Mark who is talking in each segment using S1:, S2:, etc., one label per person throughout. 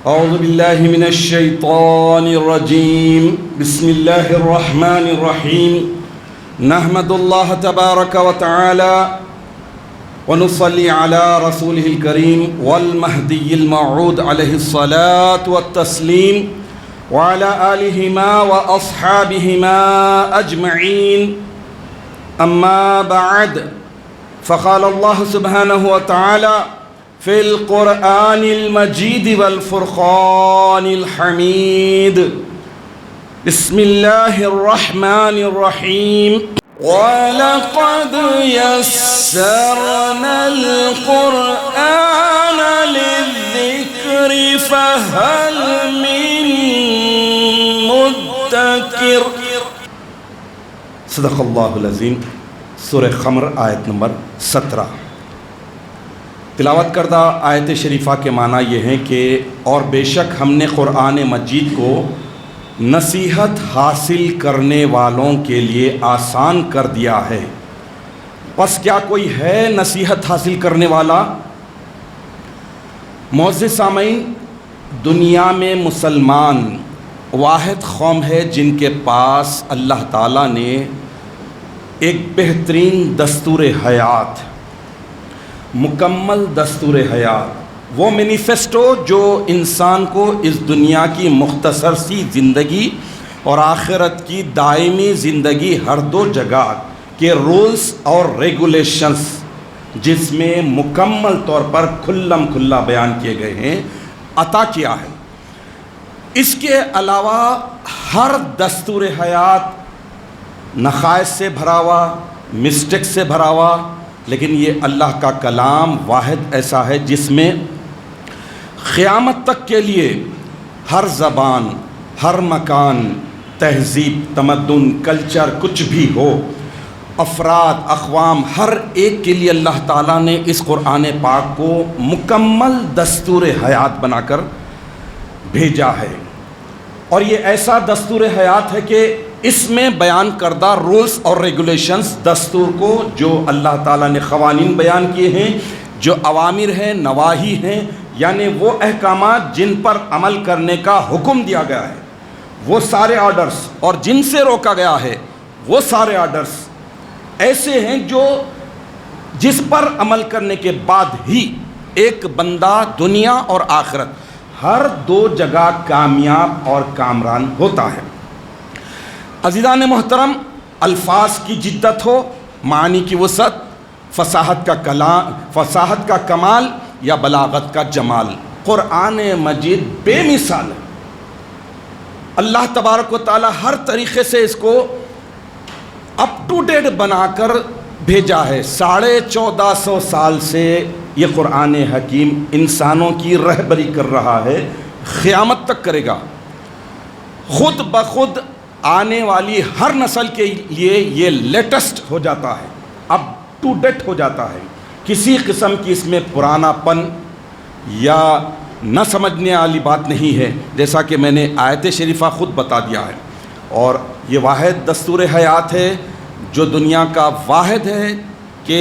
S1: أعوذ بالله من الشيطان الرجيم. بسم الله الرحمن الرحيم. نحمد الله تبارك وتعالى ونصلي على رسوله الكريم والمهدي الموعود عليه الصلاة والتسليم وعلى آلهما وأصحابهما أجمعين. أما بعد، فقال الله سبحانه وتعالى في القرآن المجيد والفرقان الحميد. بسم الله الرحمن الرحيم. وَلَقَدْ يَسَّرْنَا الْقُرْآنَ لِلذِّكْرِ فَهَلْ مِن مُدَّكِرٍ. صدق اللہ العظیم. سورہ قمر آیت نمبر 17. تلاوت کردہ آیت شریفہ کے معنی یہ ہیں کہ اور بے شک ہم نے قرآن مجید کو نصیحت حاصل کرنے والوں کے لیے آسان کر دیا ہے. پس کیا کوئی ہے نصیحت حاصل کرنے والا؟ معزز سامعین، دنیا میں مسلمان واحد قوم ہے جن کے پاس اللہ تعالیٰ نے ایک بہترین دستور حیات، مکمل دستور حیات، وہ مینیفیسٹو جو انسان کو اس دنیا کی مختصر سی زندگی اور آخرت کی دائمی زندگی ہر دو جگہ کے رولز اور ریگولیشنز جس میں مکمل طور پر کھلم کھلا بیان کیے گئے ہیں عطا کیا ہے. اس کے علاوہ ہر دستور حیات نقائص سے بھرا ہوا، مسٹیک سے بھرا ہوا، لیکن یہ اللہ کا کلام واحد ایسا ہے جس میں قیامت تک کے لیے ہر زبان، ہر مکان، تہذیب، تمدن، کلچر، کچھ بھی ہو، افراد، اقوام، ہر ایک کے لیے اللہ تعالیٰ نے اس قرآن پاک کو مکمل دستور حیات بنا کر بھیجا ہے. اور یہ ایسا دستور حیات ہے کہ اس میں بیان کردہ رولز اور ریگولیشنز دستور کو جو اللہ تعالیٰ نے قوانین بیان کیے ہیں، جو اوامر ہیں، نواہی ہیں، یعنی وہ احکامات جن پر عمل کرنے کا حکم دیا گیا ہے، وہ سارے آرڈرز، اور جن سے روکا گیا ہے وہ سارے آرڈرز ایسے ہیں جو جس پر عمل کرنے کے بعد ہی ایک بندہ دنیا اور آخرت ہر دو جگہ کامیاب اور کامران ہوتا ہے. عزیزان محترم، الفاظ کی جدت ہو، معنی کی وسعت، فصاحت کا کمال یا بلاغت کا جمال، قرآن مجید بے مثال ہے. اللہ تبارک و تعالی ہر طریقے سے اس کو اپ ٹو ڈیٹ بنا کر بھیجا ہے. 1450 سال سے یہ قرآن حکیم انسانوں کی رہبری کر رہا ہے، قیامت تک کرے گا. خود بخود آنے والی ہر نسل کے لیے یہ لیٹسٹ ہو جاتا ہے، اپ ٹو ڈیٹ ہو جاتا ہے. کسی قسم کی اس میں پرانا پن یا نہ سمجھنے والی بات نہیں ہے، جیسا کہ میں نے آیت شریفہ خود بتا دیا ہے. اور یہ واحد دستور حیات ہے جو دنیا کا واحد ہے کہ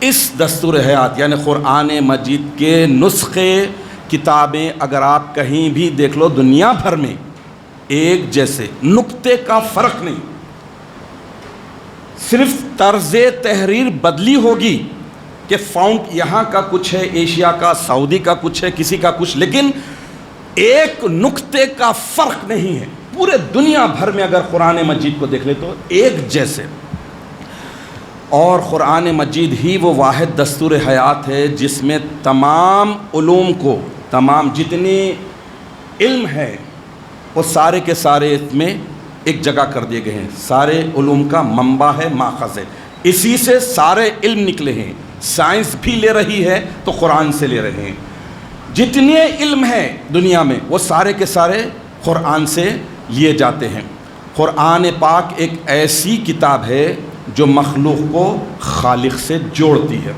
S1: اس دستور حیات یعنی قرآن مجید کے نسخے، کتابیں اگر آپ کہیں بھی دیکھ لو دنیا بھر میں ایک جیسے، نقطے کا فرق نہیں، صرف طرز تحریر بدلی ہوگی کہ فاؤنٹ یہاں کا کچھ ہے، ایشیا کا، سعودی کا کچھ ہے، کسی کا کچھ، لیکن ایک نقطے کا فرق نہیں ہے. پورے دنیا بھر میں اگر قرآن مجید کو دیکھ لے تو ایک جیسے. اور قرآن مجید ہی وہ واحد دستور حیات ہے جس میں تمام علوم کو، تمام جتنے علم ہے وہ سارے کے سارے اس میں ایک جگہ کر دیے گئے ہیں. سارے علوم کا منبع ہے، ماخذ ہے، اسی سے سارے علم نکلے ہیں. سائنس بھی لے رہی ہے تو قرآن سے لے رہے ہیں. جتنے علم ہیں دنیا میں وہ سارے کے سارے قرآن سے لیے جاتے ہیں. قرآن پاک ایک ایسی کتاب ہے جو مخلوق کو خالق سے جوڑتی ہے،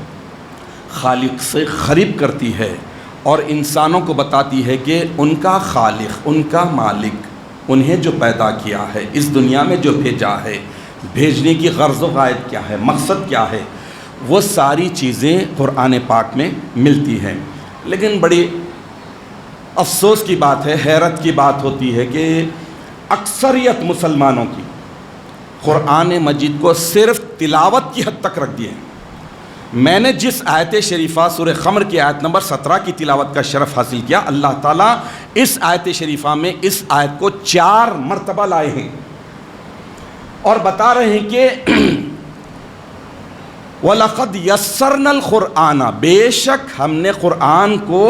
S1: خالق سے قریب کرتی ہے، اور انسانوں کو بتاتی ہے کہ ان کا خالق، ان کا مالک، انہیں جو پیدا کیا ہے، اس دنیا میں جو بھیجا ہے، بھیجنے کی غرض و غایت کیا ہے، مقصد کیا ہے، وہ ساری چیزیں قرآن پاک میں ملتی ہیں. لیکن بڑی افسوس کی بات ہے، حیرت کی بات ہوتی ہے کہ اکثریت مسلمانوں کی قرآن مجید کو صرف تلاوت کی حد تک رکھ دیے ہیں۔ میں نے جس آیت شریفہ سورہ خمر کی آیت نمبر 17 کی تلاوت کا شرف حاصل کیا، اللہ تعالیٰ اس آیت شریفہ میں اس آیت کو 4 مرتبہ لائے ہیں اور بتا رہے ہیں کہ وَلَقَدْ يَسَّرْنَا الْقُرْآنَ، بے شک ہم نے قرآن کو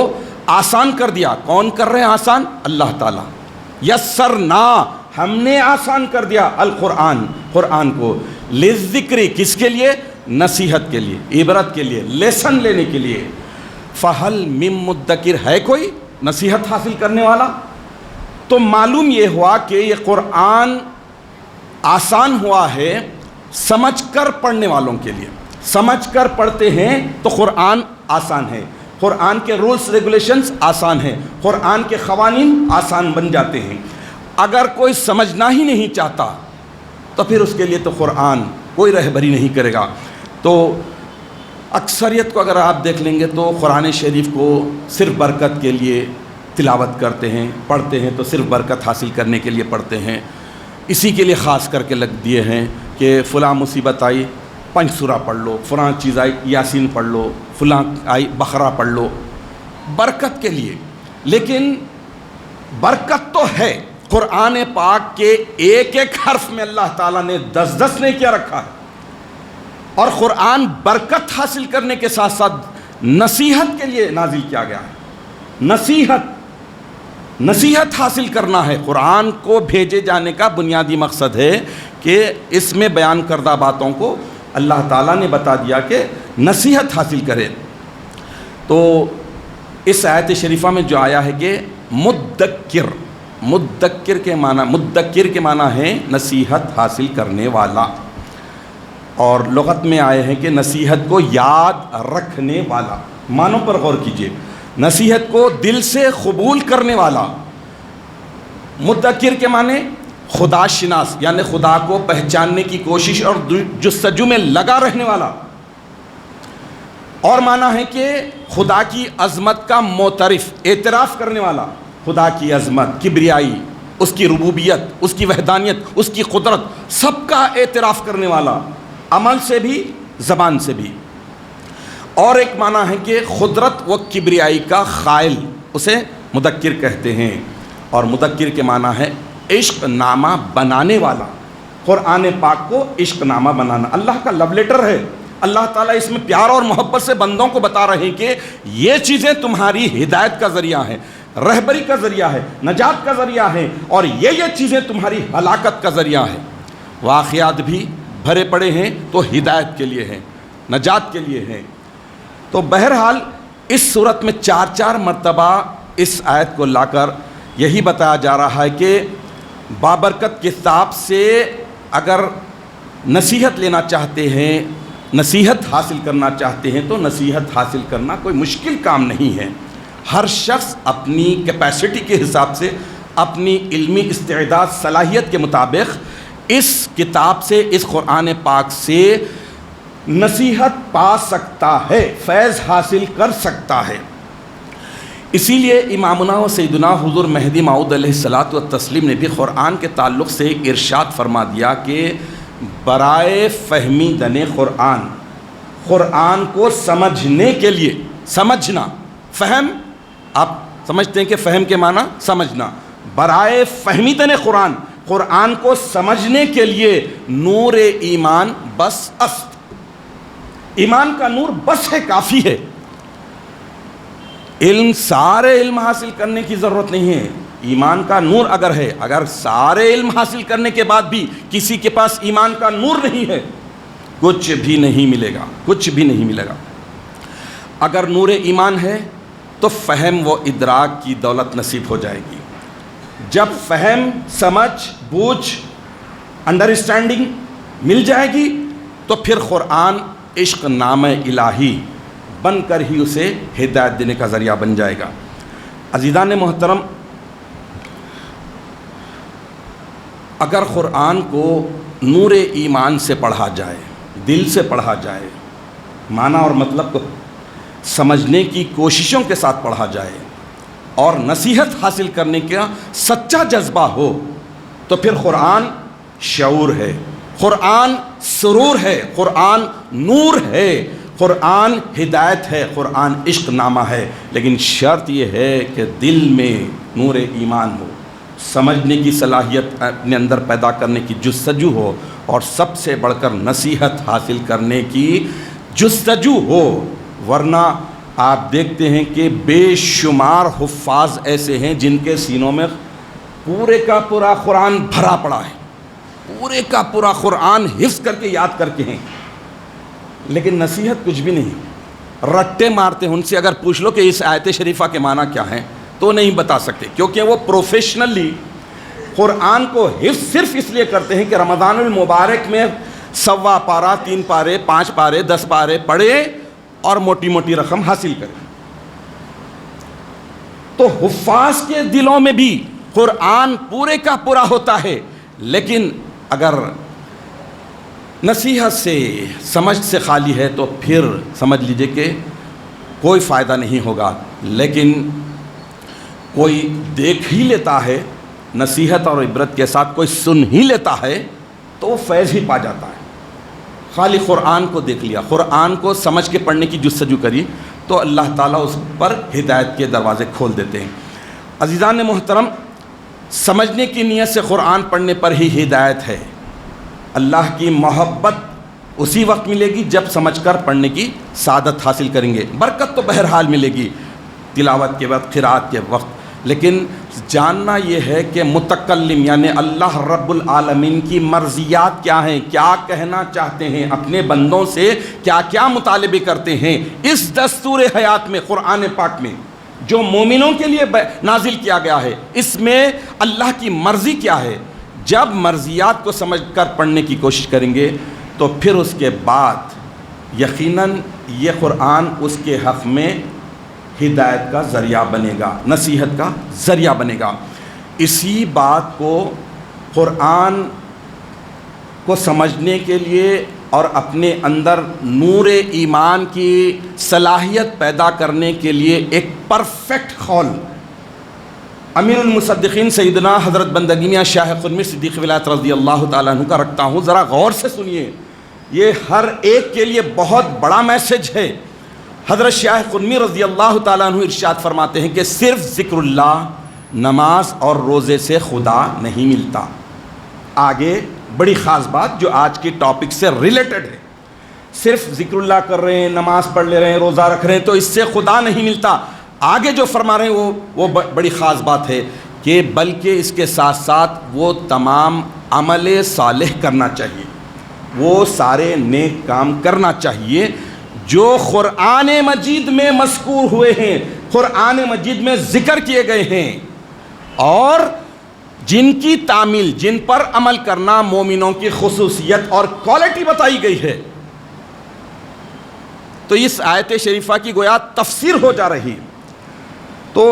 S1: آسان کر دیا۔ کون کر رہے ہیں آسان؟ اللہ تعالیٰ۔ یسرنا، ہم نے آسان کر دیا قرآن کو، للذکر، کس کے لیے؟ نصیحت کے لیے، عبرت کے لیے، لیسن لینے کے لیے۔ فہل من مدکر، ہے کوئی نصیحت حاصل کرنے والا؟ تو معلوم یہ ہوا کہ یہ قرآن آسان ہوا ہے سمجھ کر پڑھنے والوں کے لیے۔ سمجھ کر پڑھتے ہیں تو قرآن آسان ہے، قرآن کے رولز ریگولیشنز آسان ہیں، قرآن کے قوانین آسان بن جاتے ہیں۔ اگر کوئی سمجھنا ہی نہیں چاہتا تو پھر اس کے لیے تو قرآن کوئی رہبری نہیں کرے گا۔ تو اکثریت کو اگر آپ دیکھ لیں گے تو قرآن شریف کو صرف برکت کے لیے تلاوت کرتے ہیں، پڑھتے ہیں تو صرف برکت حاصل کرنے کے لیے پڑھتے ہیں، اسی کے لیے خاص کر کے لگ دیے ہیں کہ فلاں مصیبت آئی پنج سورہ پڑھ لو، فلاں چیز آئی یاسین پڑھ لو، فلاں آئی بقرہ پڑھ لو، برکت کے لیے۔ لیکن برکت تو ہے، قرآن پاک کے ایک ایک حرف میں اللہ تعالیٰ نے 10 نے کیا رکھا ہے، اور قرآن برکت حاصل کرنے کے ساتھ ساتھ نصیحت کے لیے نازل کیا گیا ہے۔ نصیحت حاصل کرنا ہے۔ قرآن کو بھیجے جانے کا بنیادی مقصد ہے کہ اس میں بیان کردہ باتوں کو اللہ تعالیٰ نے بتا دیا کہ نصیحت حاصل کرے۔ تو اس آیت شریفہ میں جو آیا ہے کہ مدکر کے معنی ہے نصیحت حاصل کرنے والا، اور لغت میں آئے ہیں کہ نصیحت کو یاد رکھنے والا۔ معنوں پر غور کیجئے، نصیحت کو دل سے قبول کرنے والا۔ مدکر کے معنی خدا شناس، یعنی خدا کو پہچاننے کی کوشش اور جستجو میں لگا رہنے والا۔ اور معنی ہے کہ خدا کی عظمت کا معترف، اعتراف کرنے والا، خدا کی عظمت، کبریائی، اس کی ربوبیت، اس کی وحدانیت، اس کی قدرت، سب کا اعتراف کرنے والا، عمل سے بھی زبان سے بھی۔ اور ایک معنی ہے کہ قدرت و کبریائی کا قائل، اسے مدکر کہتے ہیں۔ اور مدکر کے معنی ہے عشق نامہ بنانے والا۔ قرآن پاک کو عشق نامہ بنانا اللہ کا لو لیٹر ہے۔ اللہ تعالیٰ اس میں پیار اور محبت سے بندوں کو بتا رہے ہیں کہ یہ چیزیں تمہاری ہدایت کا ذریعہ ہیں، رہبری کا ذریعہ ہے، نجات کا ذریعہ ہے، اور یہ چیزیں تمہاری ہلاکت کا ذریعہ ہے۔ واقعات بھی بھرے پڑے ہیں تو ہدایت کے لیے ہیں، نجات کے لیے ہیں۔ تو بہرحال اس صورت میں 4 مرتبہ اس آیت کو لا کر یہی بتایا جا رہا ہے کہ بابرکت کتاب سے اگر نصیحت لینا چاہتے ہیں، نصیحت حاصل کرنا چاہتے ہیں تو نصیحت حاصل کرنا کوئی مشکل کام نہیں ہے۔ ہر شخص اپنی کیپیسٹی کے حساب سے، اپنی علمی استعداد صلاحیت کے مطابق اس کتاب سے، اس قرآن پاک سے نصیحت پا سکتا ہے، فیض حاصل کر سکتا ہے۔ اسی لیے امامنا و سیدنا حضور مہدی موعود علیہ الصلاۃ والتسلیم نے بھی قرآن کے تعلق سے ارشاد فرما دیا کہ برائے فہمی دن قرآن کو سمجھنے کے لیے، سمجھنا، فہم، آپ سمجھتے ہیں کہ فہم کے معنی سمجھنا، برائے فہمی دن قرآن کو سمجھنے کے لیے نور ایمان بس است، ایمان کا نور بس ہے، کافی ہے۔ سارے علم حاصل کرنے کی ضرورت نہیں ہے۔ ایمان کا نور اگر ہے، اگر سارے علم حاصل کرنے کے بعد بھی کسی کے پاس ایمان کا نور نہیں ہے، کچھ بھی نہیں ملے گا، کچھ بھی نہیں ملے گا۔ اگر نور ایمان ہے تو فہم و ادراک کی دولت نصیب ہو جائے گی۔ جب فہم، سمجھ، بوجھ، انڈرسٹینڈنگ مل جائے گی تو پھر قرآن عشق نامہ الہی بن کر ہی اسے ہدایت دینے کا ذریعہ بن جائے گا۔ عزیزان محترم، اگر قرآن کو نور ایمان سے پڑھا جائے، دل سے پڑھا جائے، معنی اور مطلب کو سمجھنے کی کوششوں کے ساتھ پڑھا جائے، اور نصیحت حاصل کرنے کا سچا جذبہ ہو تو پھر قرآن شعور ہے، قرآن سرور ہے، قرآن نور ہے، قرآن ہدایت ہے، قرآن عشق نامہ ہے۔ لیکن شرط یہ ہے کہ دل میں نور ایمان ہو، سمجھنے کی صلاحیت اپنے اندر پیدا کرنے کی جستجو ہو، اور سب سے بڑھ کر نصیحت حاصل کرنے کی جستجو ہو۔ ورنہ آپ دیکھتے ہیں کہ بے شمار حفاظ ایسے ہیں جن کے سینوں میں پورے کا پورا قرآن بھرا پڑا ہے، پورے کا پورا قرآن حفظ کر کے یاد کر کے ہیں، لیکن نصیحت کچھ بھی نہیں، رٹے مارتے ہیں۔ ان سے اگر پوچھ لو کہ اس آیت شریفہ کے معنی کیا ہیں تو نہیں بتا سکتے، کیونکہ وہ پروفیشنلی قرآن کو حفظ صرف اس لیے کرتے ہیں کہ رمضان المبارک میں 1.25 پارہ، 3 پارے، 5 پارے، 10 پارے پڑھے اور موٹی موٹی رقم حاصل کریں۔ تو حفاظ کے دلوں میں بھی قرآن پورے کا پورا ہوتا ہے، لیکن اگر نصیحت سے، سمجھ سے خالی ہے تو پھر سمجھ لیجئے کہ کوئی فائدہ نہیں ہوگا۔ لیکن کوئی دیکھ ہی لیتا ہے نصیحت اور عبرت کے ساتھ، کوئی سن ہی لیتا ہے تو وہ فیض ہی پا جاتا ہے۔ خالی قرآن کو دیکھ لیا، قرآن کو سمجھ کے پڑھنے کی جستجو کری تو اللہ تعالیٰ اس پر ہدایت کے دروازے کھول دیتے ہیں۔ عزیزان محترم، سمجھنے کی نیت سے قرآن پڑھنے پر ہی ہدایت ہے۔ اللہ کی محبت اسی وقت ملے گی جب سمجھ کر پڑھنے کی سعادت حاصل کریں گے۔ برکت تو بہرحال ملے گی تلاوت کے وقت، قرات کے وقت، لیکن جاننا یہ ہے کہ متکلم یعنی اللہ رب العالمین کی مرضیات کیا ہیں، کیا کہنا چاہتے ہیں، اپنے بندوں سے کیا کیا مطالبے کرتے ہیں۔ اس دستور حیات میں، قرآن پاک میں جو مومنوں کے لیے نازل کیا گیا ہے، اس میں اللہ کی مرضی کیا ہے، جب مرضیات کو سمجھ کر پڑھنے کی کوشش کریں گے تو پھر اس کے بعد یقیناً یہ قرآن اس کے حق میں ہدایت کا ذریعہ بنے گا، نصیحت کا ذریعہ بنے گا۔ اسی بات کو قرآن کو سمجھنے کے لیے اور اپنے اندر نور ایمان کی صلاحیت پیدا کرنے کے لیے ایک پرفیکٹ قول امیر المصدقین سیدنا حضرت بندگی میاں شاہ قطب صدیق ولایت رضی اللہ تعالیٰ عنہ کا رکھتا ہوں، ذرا غور سے سنیے، یہ ہر ایک کے لیے بہت بڑا میسج ہے۔ حضرت شاہ قطب رضی اللہ تعالیٰ عنہ ارشاد فرماتے ہیں کہ صرف ذکر اللہ، نماز اور روزے سے خدا نہیں ملتا۔ آگے بڑی خاص بات جو آج کی ٹاپک سے ریلیٹڈ ہے، صرف ذکر اللہ کر رہے ہیں، نماز پڑھ لے رہے ہیں، روزہ رکھ رہے ہیں تو اس سے خدا نہیں ملتا۔ آگے جو فرما رہے ہیں وہ بڑی خاص بات ہے کہ بلکہ اس کے ساتھ ساتھ وہ تمام عمل صالح کرنا چاہیے، وہ سارے نیک کام کرنا چاہیے جو قرآن مجید میں مذکور ہوئے ہیں، قرآن مجید میں ذکر کیے گئے ہیں، اور جن کی تعمیل، جن پر عمل کرنا مومنوں کی خصوصیت اور کوالٹی بتائی گئی ہے۔ تو اس آیت شریفہ کی گویا تفسیر ہو جا رہی ہے۔ تو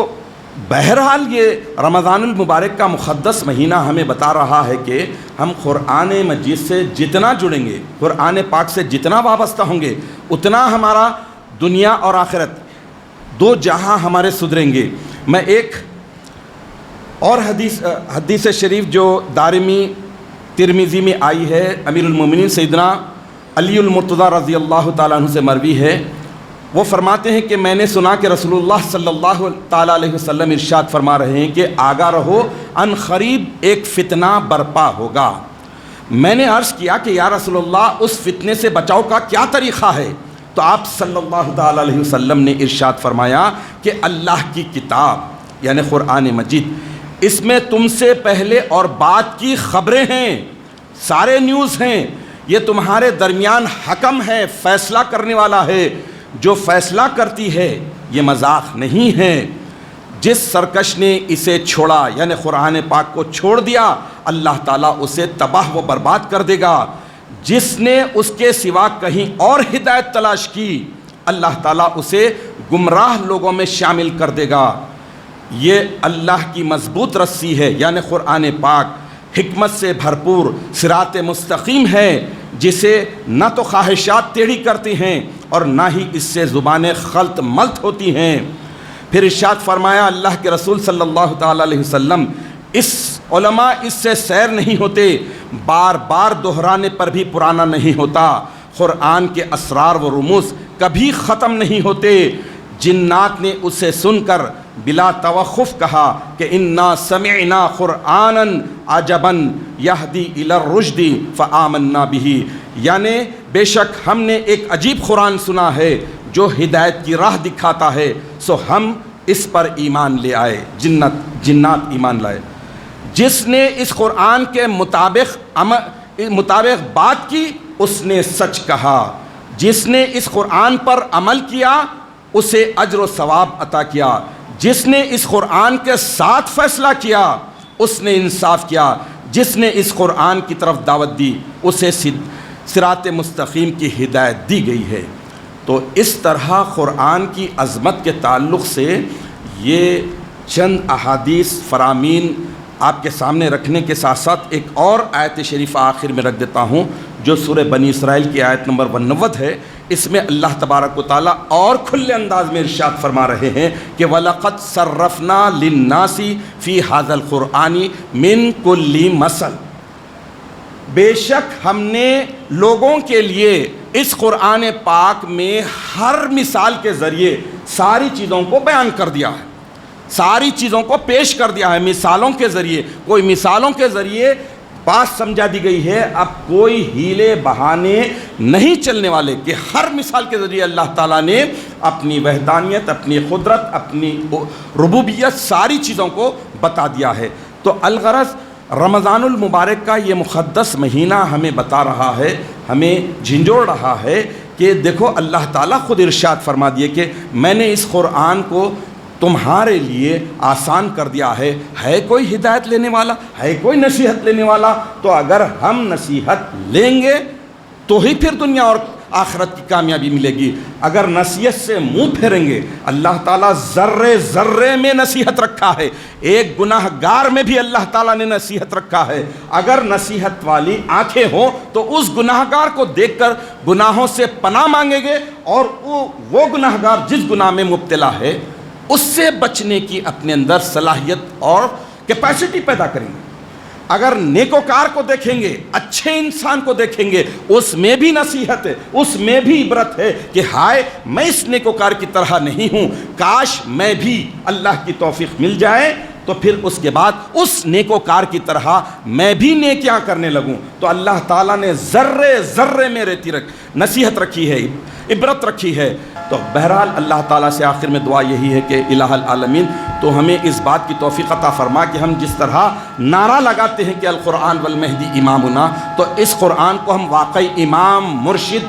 S1: بہرحال یہ رمضان المبارک کا مقدس مہینہ ہمیں بتا رہا ہے کہ ہم قرآن مجید سے جتنا جڑیں گے، قرآن پاک سے جتنا وابستہ ہوں گے، اتنا ہمارا دنیا اور آخرت دو جہاں ہمارے سدھریں گے۔ میں ایک اور حدیث شریف جو دارمی ترمذی میں آئی ہے، امیر المومنین سیدنا علی المرتضیٰ رضی اللہ تعالیٰ عنہ سے مروی ہے، وہ فرماتے ہیں کہ میں نے سنا کہ رسول اللہ صلی اللہ تعالیٰ علیہ وسلم ارشاد فرما رہے ہیں کہ آگاہ رہو، ان قریب ایک فتنہ برپا ہوگا۔ میں نے عرض کیا کہ یا رسول اللہ اس فتنے سے بچاؤ کا کیا طریقہ ہے؟ تو آپ صلی اللہ تعالیٰ علیہ وسلم نے ارشاد فرمایا کہ اللہ کی کتاب یعنی قرآن مجید، اس میں تم سے پہلے اور بعد کی خبریں ہیں، سارے نیوز ہیں، یہ تمہارے درمیان حکم ہے، فیصلہ کرنے والا ہے، جو فیصلہ کرتی ہے یہ مذاق نہیں ہے۔ جس سرکش نے اسے چھوڑا یعنی قرآن پاک کو چھوڑ دیا، اللہ تعالیٰ اسے تباہ و برباد کر دے گا۔ جس نے اس کے سوا کہیں اور ہدایت تلاش کی، اللہ تعالیٰ اسے گمراہ لوگوں میں شامل کر دے گا۔ یہ اللہ کی مضبوط رسی ہے یعنی قرآن پاک، حکمت سے بھرپور صراط مستقیم ہے، جسے نہ تو خواہشات ٹیڑھی کرتی ہیں اور نہ ہی اس سے زبانیں خلط ملط ہوتی ہیں۔ پھر ارشاد فرمایا اللہ کے رسول صلی اللہ تعالیٰ علیہ وسلم، علماء اس سے سیر نہیں ہوتے، بار بار دہرانے پر بھی پرانا نہیں ہوتا، قرآن کے اسرار و رموز کبھی ختم نہیں ہوتے۔ جنات نے اسے سن کر بلا توقف کہا کہ انا سمعنا قرآنا عجبا یہدی الی الرشد فآمنا بہ، یعنی بے شک ہم نے ایک عجیب قرآن سنا ہے جو ہدایت کی راہ دکھاتا ہے، سو ہم اس پر ایمان لے آئے، جنات ایمان لائے۔ جس نے اس قرآن کے مطابق بات کی اس نے سچ کہا، جس نے اس قرآن پر عمل کیا اسے اجر و ثواب عطا کیا، جس نے اس قرآن کے ساتھ فیصلہ کیا اس نے انصاف کیا، جس نے اس قرآن کی طرف دعوت دی اسے صراط مستقیم کی ہدایت دی گئی ہے۔ تو اس طرح قرآن کی عظمت کے تعلق سے یہ چند احادیث فرامین آپ کے سامنے رکھنے کے ساتھ ساتھ ایک اور آیت شریفہ آخر میں رکھ دیتا ہوں جو سورہ بنی اسرائیل کی آیت نمبر 89 ہے۔ اس میں اللہ تبارک و تعالیٰ اور کھلے انداز میں ارشاد فرما رہے ہیں کہ وَلَقَدْ صَرَّفْنَا لِلنَّاسِ فِي هَذَا الْقُرْآنِ مِنْ كُلِّ مَثَلٍ، بے شک ہم نے لوگوں کے لیے اس قرآن پاک میں ہر مثال کے ذریعے ساری چیزوں کو بیان کر دیا ہے، ساری چیزوں کو پیش کر دیا ہے، مثالوں کے ذریعے، کوئی مثالوں کے ذریعے بات سمجھا دی گئی ہے۔ اب کوئی ہیلے بہانے نہیں چلنے والے کہ ہر مثال کے ذریعے اللہ تعالیٰ نے اپنی وحدانیت، اپنی قدرت، اپنی ربوبیت ساری چیزوں کو بتا دیا ہے۔ تو الغرض رمضان المبارک کا یہ مقدس مہینہ ہمیں بتا رہا ہے، ہمیں جھنجھوڑ رہا ہے کہ دیکھو اللہ تعالیٰ خود ارشاد فرما دیے کہ میں نے اس قرآن کو تمہارے لیے آسان کر دیا ہے کوئی ہدایت لینے والا، ہے کوئی نصیحت لینے والا؟ تو اگر ہم نصیحت لیں گے تو ہی پھر دنیا اور آخرت کی کامیابی ملے گی۔ اگر نصیحت سے منہ پھیریں گے، اللہ تعالیٰ ذرے ذرے میں نصیحت رکھا ہے، ایک گناہ گار میں بھی اللہ تعالیٰ نے نصیحت رکھا ہے۔ اگر نصیحت والی آنکھیں ہوں تو اس گناہ گار کو دیکھ کر گناہوں سے پناہ مانگیں گے، اور وہ گناہ گار جس گناہ میں مبتلا ہے اس سے بچنے کی اپنے اندر صلاحیت اور کیپیسٹی پیدا کریں گے۔ اگر نیکوکار کو دیکھیں گے، اچھے انسان کو دیکھیں گے، اس میں بھی نصیحت ہے، اس میں بھی عبرت ہے کہ ہائے میں اس نیکوکار کی طرح نہیں ہوں، کاش میں بھی اللہ کی توفیق مل جائے تو پھر اس کے بعد اس نیکوکار کی طرح میں بھی نیکیاں کرنے لگوں۔ تو اللہ تعالیٰ نے ذرے ذرے میں نصیحت رکھی ہے، عبرت رکھی ہے۔ تو بہرحال اللہ تعالیٰ سے آخر میں دعا یہی ہے کہ الہ العالمین تو ہمیں اس بات کی توفیق عطا فرما کہ ہم جس طرح نعرہ لگاتے ہیں کہ القرآن والمہدی امامنا، تو اس قرآن کو ہم واقعی امام، مرشد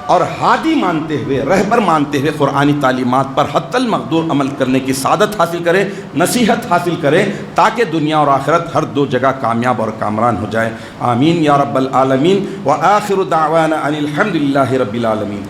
S1: اور ہادی مانتے ہوئے، رہبر مانتے ہوئے قرآنی تعلیمات پر حتی المقدور عمل کرنے کی سعادت حاصل کریں، نصیحت حاصل کریں، تاکہ دنیا اور آخرت ہر دو جگہ کامیاب اور کامران ہو جائے۔ آمین یا رب العالمین۔ وآخر دعوانا ان الحمد للہ رب العالمین۔